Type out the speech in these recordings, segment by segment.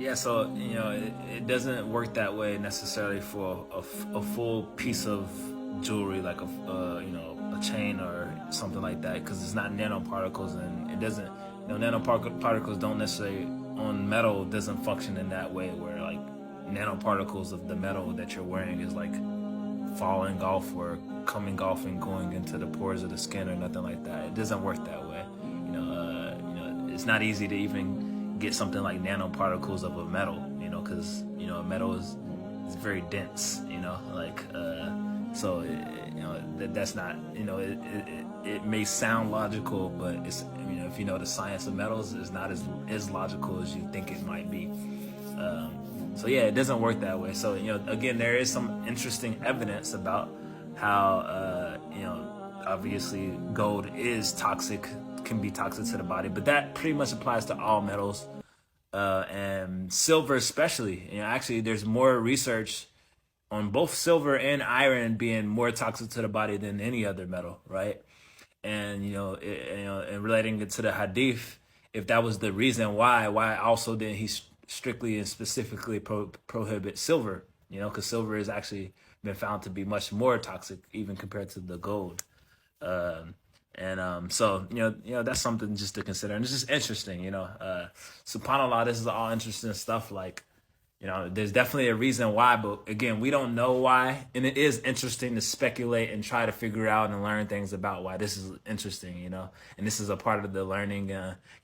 Yeah, so it doesn't work that way necessarily for a full piece of jewelry, like a chain or something like that, because it's not nanoparticles, and it doesn't. Nanoparticles don't necessarily on metal doesn't function in that way, where like nanoparticles of the metal that you're wearing is like falling off or coming off and going into the pores of the skin or nothing like that. It doesn't work that way. It's not easy to even get something like nanoparticles of a metal. Because a metal is very dense. That's not. It may sound logical, but it's if you know the science of metals, it's not as logical as you think it might be. So yeah, it doesn't work that way. So again, there is some interesting evidence about how obviously gold is toxic, can be toxic to the body, but that pretty much applies to all metals, and silver especially. Actually, there's more research on both silver and iron being more toxic to the body than any other metal, right? And and relating it to the hadith, if that was the reason why also then he strictly and specifically prohibit silver, because silver has actually been found to be much more toxic even compared to the gold. So that's something just to consider, and it's just interesting. Subhanallah, this is all interesting stuff. Like, there's definitely a reason why, but again, we don't know why. And it is interesting to speculate and try to figure out and learn things about why this is interesting, and this is a part of the learning,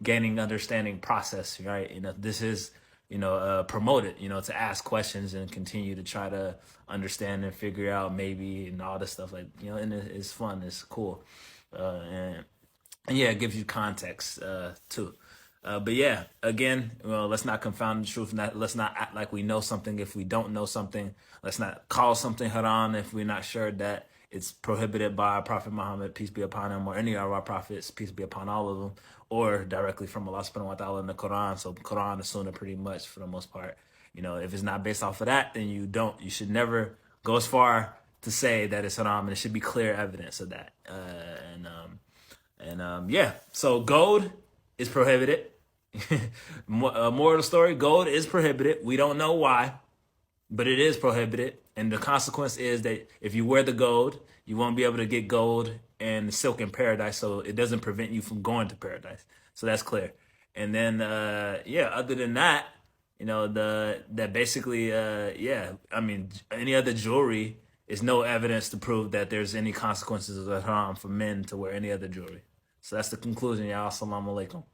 gaining understanding process, right? This is, promoted, to ask questions and continue to try to understand and figure out maybe and all this stuff, like, and it's fun, it's cool. And yeah, it gives you context, too. But yeah, again, let's not confound the truth. Let's not act like we know something if we don't know something. Let's not call something haram if we're not sure that it's prohibited by Prophet Muhammad, peace be upon him, or any of our prophets, peace be upon all of them, or directly from Allah subhanahu wa ta'ala in the Quran. So Quran and Sunnah pretty much for the most part. If it's not based off of that, then you should never go as far to say that it's haram, and it should be clear evidence of that. Yeah, so gold is prohibited. More of the story, gold is prohibited. We don't know why, but it is prohibited. And the consequence is that if you wear the gold, you won't be able to get gold and silk in paradise. So it doesn't prevent you from going to paradise. So that's clear. And then, other than that, I mean, any other jewelry is no evidence to prove that there's any consequences of haram for men to wear any other jewelry. So that's the conclusion, y'all. Assalamu alaikum.